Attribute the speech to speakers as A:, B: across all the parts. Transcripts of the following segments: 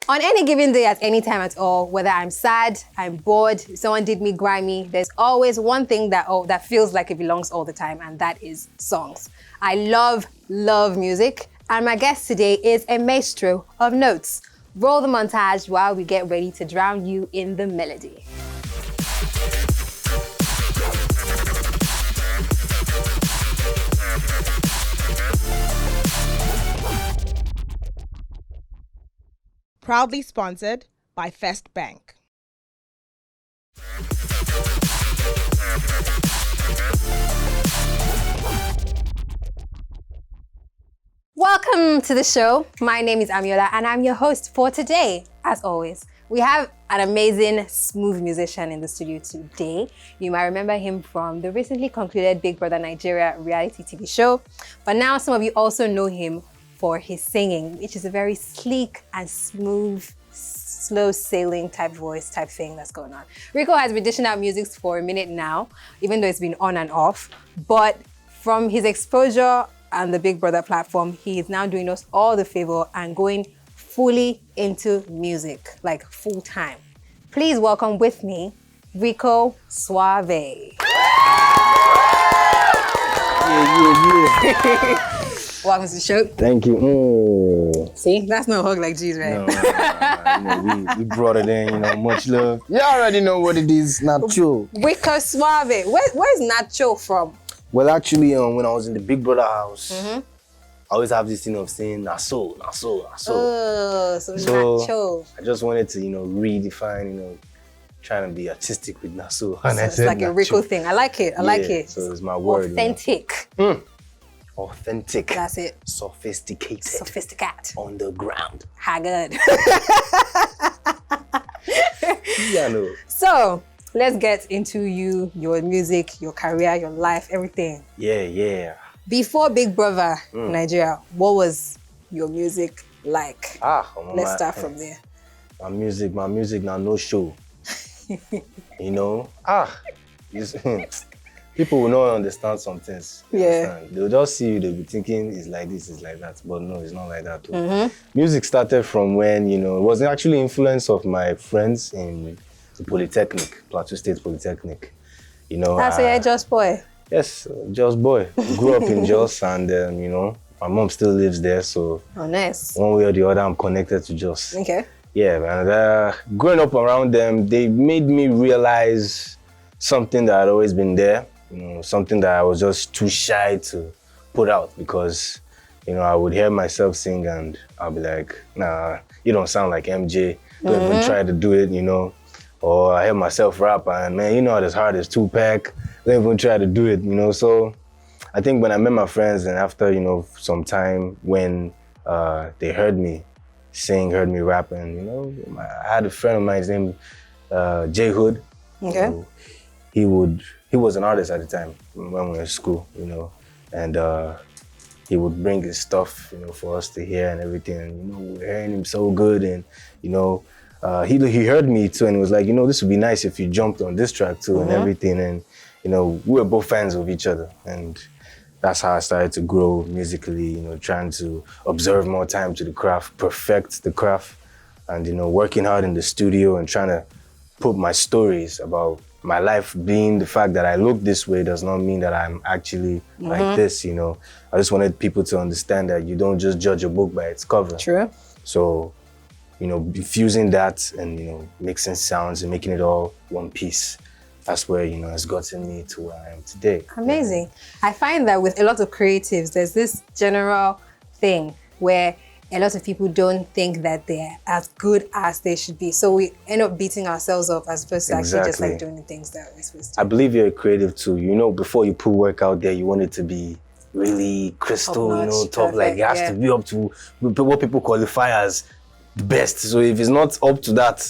A: On any given day, at any time at all, whether I'm sad, I'm bored, someone did me grimy, there's always one thing that feels like it belongs all the time, and that is songs. I love music, and my guest today is a maestro of notes. Roll the montage while we get ready to drown you in the melody.
B: Proudly sponsored by First Bank.
A: Welcome to the show. My name is Amiola and I'm your host for today. As always, we have an amazing smooth musician in the studio today. You might remember him from the recently concluded Big Brother Nigeria reality TV show, but now some of you also know him for his singing, which is a very sleek and smooth, slow sailing type voice type thing that's going on. Rico has been dishing out music for a minute now, even though it's been on and off, but from his exposure on the Big Brother platform, he is now doing us all the favor and going fully into music, like full time. Please welcome with me, Rico Swavey.
C: Yeah.
A: Welcome to the show.
C: Thank you.
A: See, that's no hug like G's, right?
C: No. We brought it in, much love. You already know what it is, Nacho.
A: Rico Swavey. Where's Nacho from?
C: Well, actually, when I was in the Big Brother house, I always have this thing of saying Naso.
A: Oh, so Nacho.
C: I just wanted to, redefine, trying to be artistic with Naso. And
A: so
C: I
A: it's
C: said
A: like a Rico thing. I like it. I like it.
C: So it's my word.
A: Authentic.
C: Authentic.
A: That's it.
C: Sophisticated.
A: Sophisticated.
C: On the ground.
A: How good.
C: Yeah, no.
A: So, let's get into your music, your career, your life, everything.
C: Yeah.
A: Before Big Brother Nigeria, what was your music like? Let's start from there.
C: My music now no show. People will not understand some things.
A: Yeah.
C: They'll just see you, they'll be thinking it's like this, it's like that. But no, it's not like that. Music started from when, it was actually influence of my friends in the Polytechnic, Plateau State Polytechnic.
A: That's why you're Just Boy.
C: Yes, Just Boy. Grew up in Jos and, my mom still lives there. So
A: nice.
C: One way or the other, I'm connected to Jos.
A: Okay.
C: Yeah, and growing up around them, they made me realize something that had always been there. Something that I was just too shy to put out because, I would hear myself sing and I'll be like, nah, you don't sound like MJ. Don't even try to do it, Or I hear myself rap and man, as hard as Tupac. Don't even try to do it, So I think when I met my friends and after, some time when they heard me sing, heard me rap, and, I had a friend of mine, his name J Hood.
A: Okay.
C: He was an artist at the time when we were in school, and he would bring his stuff, for us to hear and everything. And, we were hearing him so good, and he heard me too, and was like, this would be nice if you jumped on this track too, and everything. And we were both fans of each other, and that's how I started to grow musically. Trying to observe more time to the craft, perfect the craft, and working hard in the studio and trying to put my stories about my life being the fact that I look this way does not mean that I'm actually like this, I just wanted people to understand that you don't just judge a book by its cover.
A: True.
C: So, fusing that and, mixing sounds and making it all one piece, that's where, has gotten me to where I am today.
A: Amazing. I find that with a lot of creatives, there's this general thing where a lot of people don't think that they're as good as they should be. So we end up beating ourselves up as opposed to actually just like doing the things that we're supposed to.
C: I believe you're a creative too. Before you put work out there, you want it to be really crystal, top, like it has to be up to what people qualify as the best. So if it's not up to that,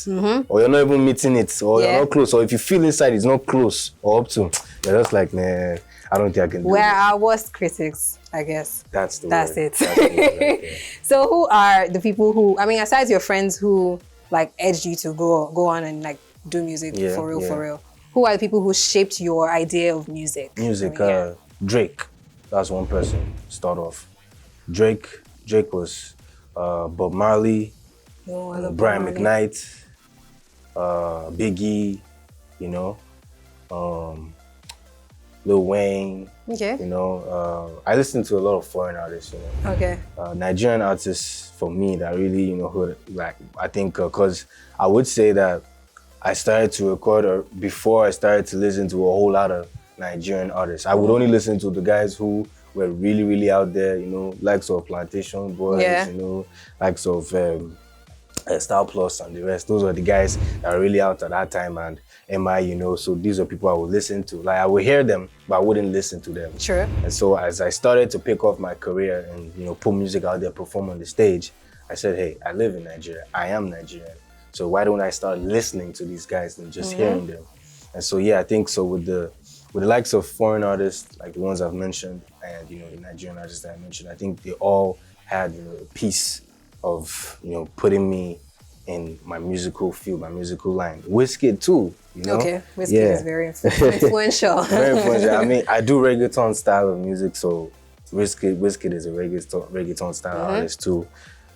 C: or you're not even meeting it, or you're not close, or if you feel inside it's not close or up to, you're just like, nah, I don't think I can do it.
A: We're our worst critics, I guess.
C: That's it.
A: That's the word, right. So who are the people who, aside your friends who like edged you to go on and like do music for real? Who are the people who shaped your idea of music?
C: Drake. That's one person. Start off. Drake was Bob Marley, Brian McKnight, Biggie, you know, Lil Wayne.
A: Okay.
C: You know, I listen to a lot of foreign artists. You know.
A: Okay.
C: Nigerian artists for me that really, you know, who, like I think because I would say that I started to record before I started to listen to a whole lot of Nigerian artists. I would only listen to the guys who were really, really out there. You know, likes of Plantation Boys.
A: Yeah.
C: You know, likes of Star Plus and the rest. Those were the guys that were really out at that time, and MI, you know, so these are people I would listen to. Like I would hear them, but I wouldn't listen to them.
A: Sure.
C: And so as I started to pick up my career and, you know, put music out there, perform on the stage, I said, hey, I live in Nigeria. I am Nigerian. So why don't I start listening to these guys and just hearing them? And so, yeah, I think so with the likes of foreign artists, like the ones I've mentioned, and, you know, the Nigerian artists that I mentioned, I think they all had, you know, a piece of, you know, putting me in my musical field, my musical line. Wizkid too, you know?
A: Okay, Wizkid is very influential.
C: Very influential. I mean, I do reggaeton style of music, so Wizkid is a reggaeton style artist too.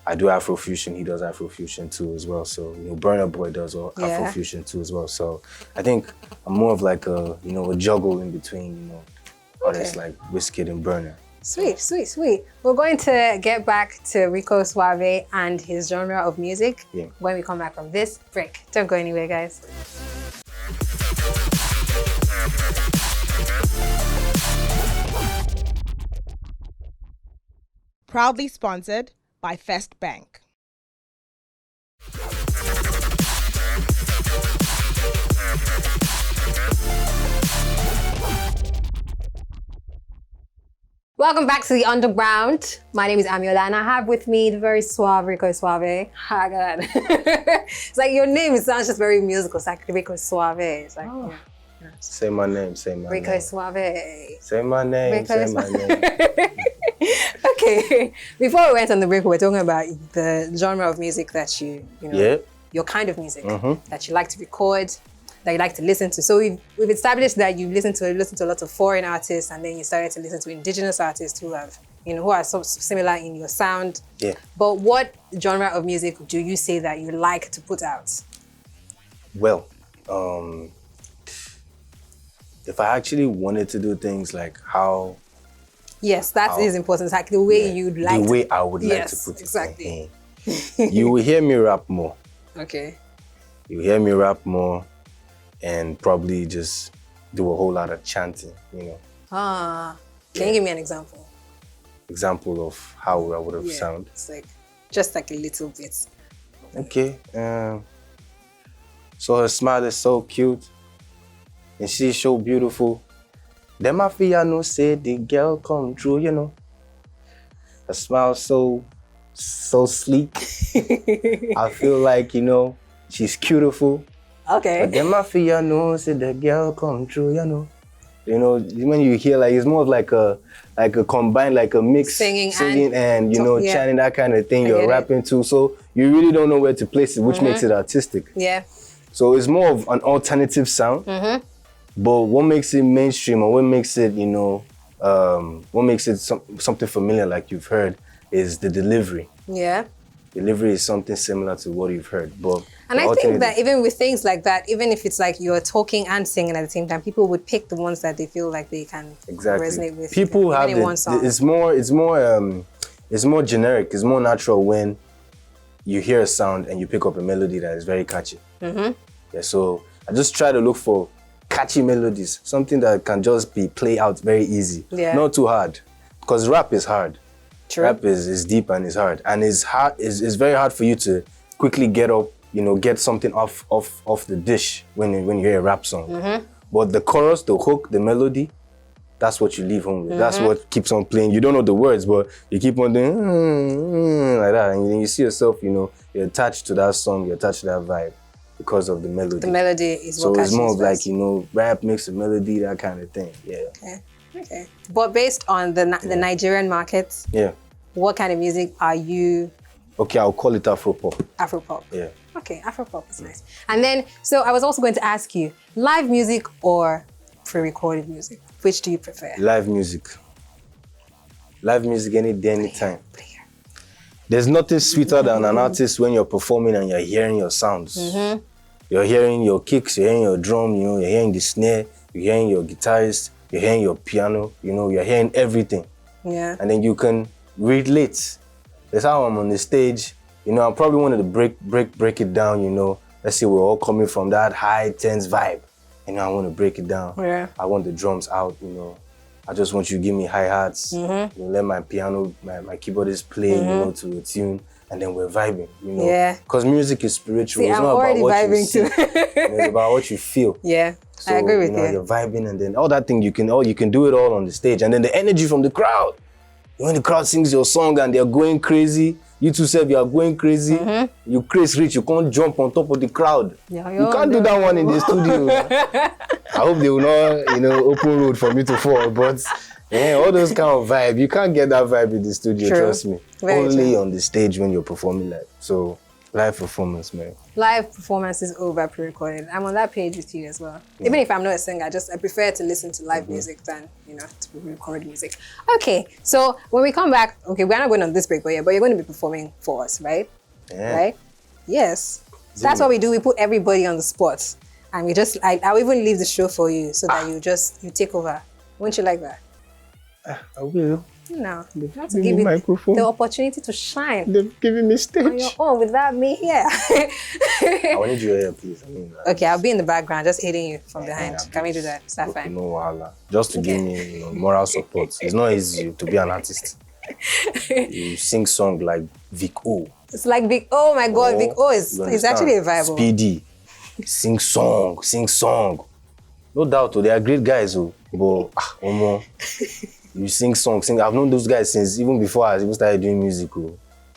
C: I do Afrofusion, he does Afrofusion too as well. So, you know, Burna Boy does Afrofusion too as well. So I think I'm more of like a, you know, a juggle in between, you know, artists like Wizkid and Burna.
A: Sweet, sweet, sweet. We're going to get back to Rico Swavey and his genre of music when we come back from this break. Don't go anywhere, guys.
B: Proudly sponsored by First Bank.
A: Welcome back to the Underground. My name is Amiola and I have with me the very suave Rico Swavey. Oh God. It's like your name sounds just very musical. It's like Rico Swavey. It's like,
C: Say my name, say my
A: Rico
C: name.
A: Swavey.
C: Say my name,
A: Rico
C: say my name.
A: Okay, before we went on the break, we were talking about the genre of music that you know, your kind of music that you like to record, that you like to listen to. So we've established that you listen to a lot of foreign artists, and then you started to listen to indigenous artists who have, you know, who are so similar in your sound. Yeah. But what genre of music do you say that you like to put out?
C: Well, if I actually wanted to do things like how...
A: Yes, that is important. It's like the way you'd like
C: the way I would like to put it.
A: Exactly.
C: You will hear me rap more.
A: Okay.
C: You will hear me rap more and probably just do a whole lot of chanting, you know.
A: Can you give me an example?
C: Example of how I would have sound?
A: It's like, just like a little bit.
C: Okay. So her smile is so cute and she's so beautiful. Them mafia no say the girl come true, you know. Her smile so sleek. I feel like, you know, she's beautiful.
A: Okay.
C: But them mafia no say the girl come true, you know. You know, when you hear like, it's more of like a combined, like a mix, singing and you know, chanting, that kind of thing. You're rapping too, so you really don't know where to place it, which makes it artistic. Yeah. So it's more of an alternative sound. But what makes it mainstream, or what makes it, you know, what makes it something familiar, like you've heard, is the delivery. Yeah. Delivery is something similar to what you've heard, but...
A: And I think that even with things like that, even if it's like you're talking and singing at the same time, people would pick the ones that they feel like they can resonate with.
C: People have it's more generic, it's more natural when you hear a sound and you pick up a melody that is very catchy. Yeah, so I just try to look for catchy melodies, something that can just be play out very easy, not too hard, because rap is hard. True. Rap is deep and it's hard, and it's very hard for you to quickly get up, you know, get something off the dish when you hear a rap song. But the chorus, the hook, the melody, that's what you leave home with. That's what keeps on playing. You don't know the words, but you keep on doing like that, and you see yourself, you know, you're attached to that song, you're attached to that vibe because of the melody. The melody is what catches. So it's more of like, you know, rap mixed with melody, that kind of thing. Yeah.
A: Okay. But based on the Nigerian market, what kind of music are you?
C: Okay, I'll call it Afropop.
A: Afropop. Yeah. Okay, Afropop is nice. And then, so I was also going to ask you, live music or pre-recorded music? Which do you prefer?
C: Live music. Live music any day, anytime. there's nothing sweeter than an artist when you're performing and you're hearing your sounds. You're hearing your kicks, you're hearing your drum, you know, you're hearing the snare, you're hearing your guitarist, you're hearing your piano, you know, you're hearing everything.
A: Yeah.
C: And then you can relate. That's how I'm on the stage. You know, I probably wanted to break it down, you know. Let's say we're all coming from that high, tense vibe. You know, I want to break it down.
A: Yeah.
C: I want the drums out, you know. I just want you to give me hi-hats. You know, let my piano, my keyboardist play, you know, to a tune. And then we're vibing, you know.
A: Yeah.
C: Because music is spiritual.
A: See,
C: it's
A: I'm
C: not
A: already
C: about what you
A: vibing
C: see.
A: too.
C: It's about what you feel.
A: Yeah,
C: So,
A: I agree with
C: you. Know,
A: you.
C: You're vibing, and then all that thing you can do it all on the stage. And then the energy from the crowd. When the crowd sings your song and they're going crazy, you two said you are going crazy. You crazy rich, you can't jump on top of the crowd.
A: Yeah,
C: you can't do that one in the studio. I hope they will not, you know, open road for me to fall. But yeah, all those kind of vibe, you can't get that vibe in the studio.
A: True.
C: Trust me.
A: Very
C: Only
A: true.
C: on the stage when you're performing live. So live performance, man.
A: Live performance is over pre-recorded. I'm on that page with you as well. Even if I'm not a singer, I prefer to listen to live music than, you know, to record music. Okay, so when we come back, okay, we're not going on this break, but you're going to be performing for us, right?
C: Yeah.
A: Right? Yes. That's what we do. We put everybody on the spot. And we just, I'll even leave the show for you so that you take over. Wouldn't you like that?
C: I will.
A: No. You have to
C: Give
A: give
C: me
A: you
C: microphone.
A: the opportunity to shine
C: They're giving me
A: on
C: stage.
A: your own without me here.
C: I want you to hear, please. I mean,
A: Okay, I'll be in the background, just hitting you from behind. Can we do that? Is that fine?
C: No wahala. Just to give me, you know, moral support. It's not easy to be an artist. You sing song like Vic O.
A: It's like Vic. Oh my God, Vic O
C: You
A: is
C: understand?
A: actually a vibe.
C: Speedy. Sing song. No doubt, they are great guys, but Omo, you sing. I've known those guys since even before I even started doing music.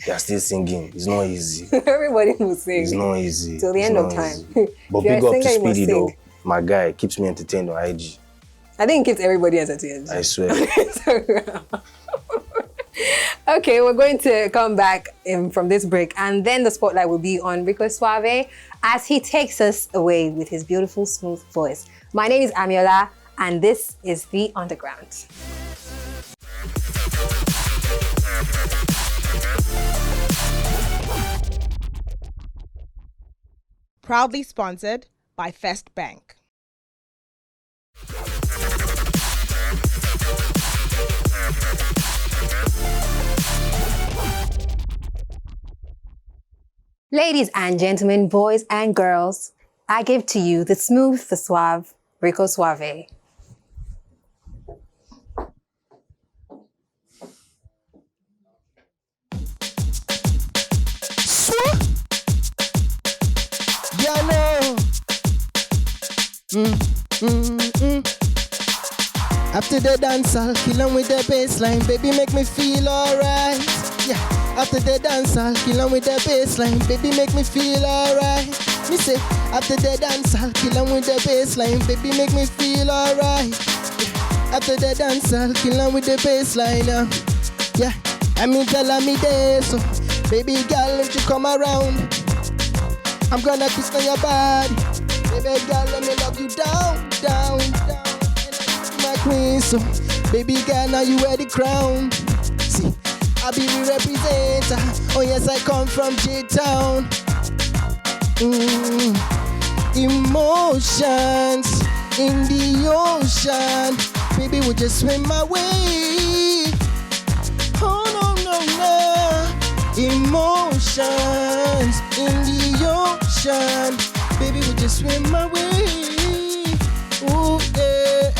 C: They are still singing. It's not easy.
A: Everybody will sing.
C: It's not easy.
A: Till the
C: It's
A: end of
C: not
A: time.
C: easy. But
A: If you're
C: big
A: a
C: up to
A: singer, you must
C: Speedy though.
A: sing.
C: My guy keeps me entertained on IG.
A: I think it keeps everybody entertained.
C: I swear.
A: Okay, we're going to come back from this break, and then the spotlight will be on Rico Swavey as he takes us away with his beautiful, smooth voice. My name is Amiola, and this is The Underground.
B: Proudly sponsored by First Bank.
A: Ladies and gentlemen, boys and girls, I give to you the smooth, the suave, Rico Swavey.
D: Yeah, no. After the dance, I'll kill 'em with the bassline. Baby, make me feel alright. Yeah. After the dance, I'll kill 'em with the bassline. Baby, make me feel alright. Me say, after the dance, I'll kill 'em with the bassline. Baby, make me feel alright. Yeah. After the dance, I'll kill 'em with the bassline. Yeah. I mean, tell me this. So, baby girl, if you come around, I'm gonna kiss on your body. Baby girl, let me love you down, down, down. And I'm my queen, so baby girl, now you wear the crown. See, I'll be the representator. Oh yes, I come from J-Town. Emotions in the ocean. Baby, would you swim my way? Oh no, no, no. Emotions in the ocean. Baby, would you swim my way? Ooh, yeah.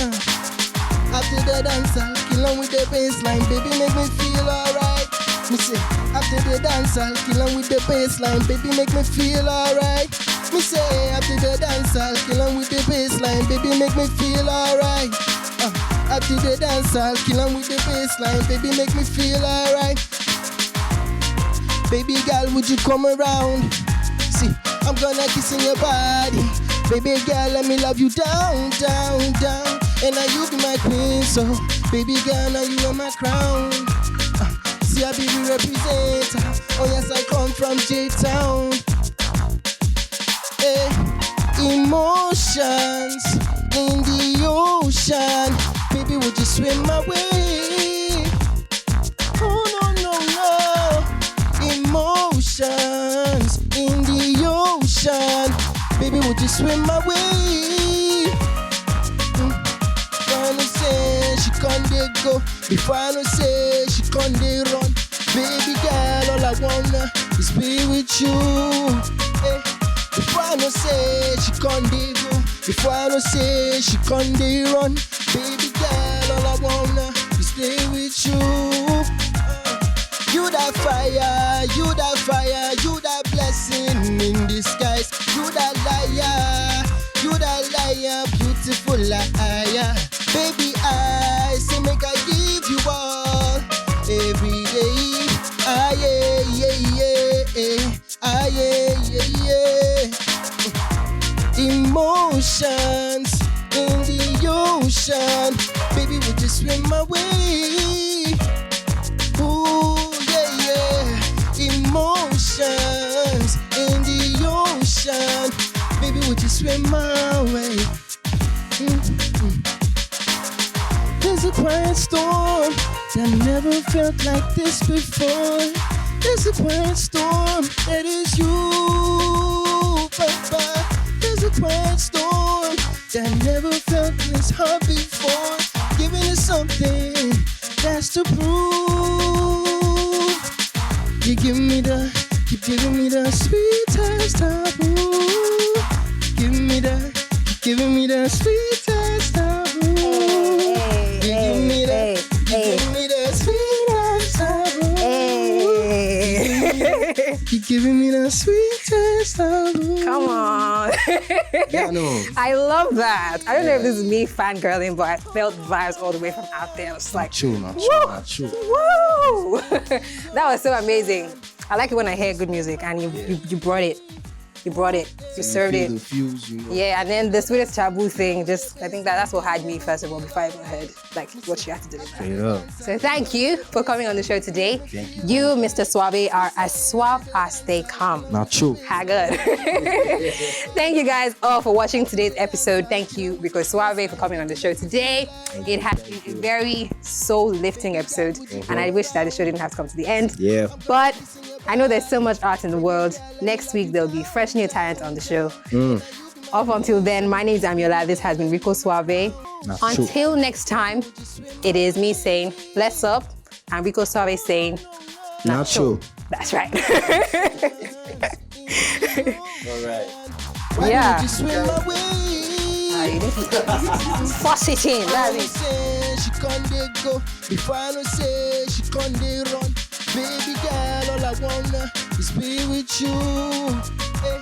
D: After the dance, I'll kill 'em with the bassline. Baby, make me feel alright. Me say, after the dance, I'll kill 'em with the bassline. Baby, make me feel alright. Me say, after the dance, I'll kill 'em with the bassline. Baby, make me feel alright. After the dance, I'll kill 'em with the bassline. Baby, make me feel alright. Baby girl, would you come around? See, I'm gonna kiss in your body. Baby girl, let me love you down, down, down. And now you be my queen, so baby girl, now you are my crown. See, I be the representator. Oh yes, I come from J-Town. Hey, emotions in the ocean. Baby, would you swim my way? Oh no, no, no. ocean. Baby, would you swim my way? Before I no say she can't dey go. Before I no say she can't dey run. Baby girl, all I wanna is be with you. Hey. Before I no say she can't dey go. Before I no say she can't dey run. Baby girl, all I wanna is stay with you. You that fire, you that fire, you that blessing in disguise. You that liar, beautiful liar. Baby, I say make I give you all every day. Ah yeah, yeah, yeah, ah yeah, yeah, yeah. Emotions in the ocean, baby, would you swim my way? Ooh, yeah, yeah. Emotions in the ocean, baby, would you swim my way? There's a quiet storm that never felt like this before. There's a quiet storm that is you, Papa. There's a quiet storm that never felt this hard before. Giving us something that's to prove. You give me the, keep giving me the sweetest taboo. Giving me the sweetest taboo. You give me the sweetest taboo. You giving me the sweetest taboo.
A: Come on.
D: Yeah, no.
A: I love that. I don't know if this is me fangirling, but I felt vibes all the way from out there. I was like,
D: True.
A: woo! That was so amazing. I like it when I hear good music and you brought it. You brought it. You served it.
D: The fuse, you know.
A: Yeah, and then the sweetest taboo thing, I think that's what had me first of all before I even heard like what you had to deliver.
C: Straight up.
A: So thank you for coming on the show today.
C: Thank
A: you. You, Mr. Swavey, are as suave as they come.
D: Not true.
A: Good. Thank you guys all for watching today's episode. Thank you, Rico Swavey, for coming on the show today. It has been a very soul-lifting episode, and I wish that the show didn't have to come to the end.
C: Yeah.
A: But I know there's so much art in the world. Next week, there'll be fresh new talent on the show. Up until then, my name is Amiola. This has been Rico Swavey. Until next time, it is me saying, bless up, and Rico Swavey saying,
D: Not true.
A: That's right.
C: All right.
A: Yeah.
D: Would you swim my way?
A: Force it in. That's it.
D: Say she can't dey go. Before I no say she can't dey run. Baby girl, all I wanna is be with you. Hey.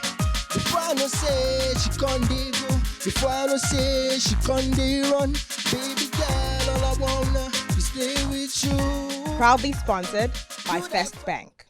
D: Before I no say she can't dey go. Before I no say she can't dey run. Baby girl, all I wanna is stay with you.
B: Proudly sponsored by Fest Bank.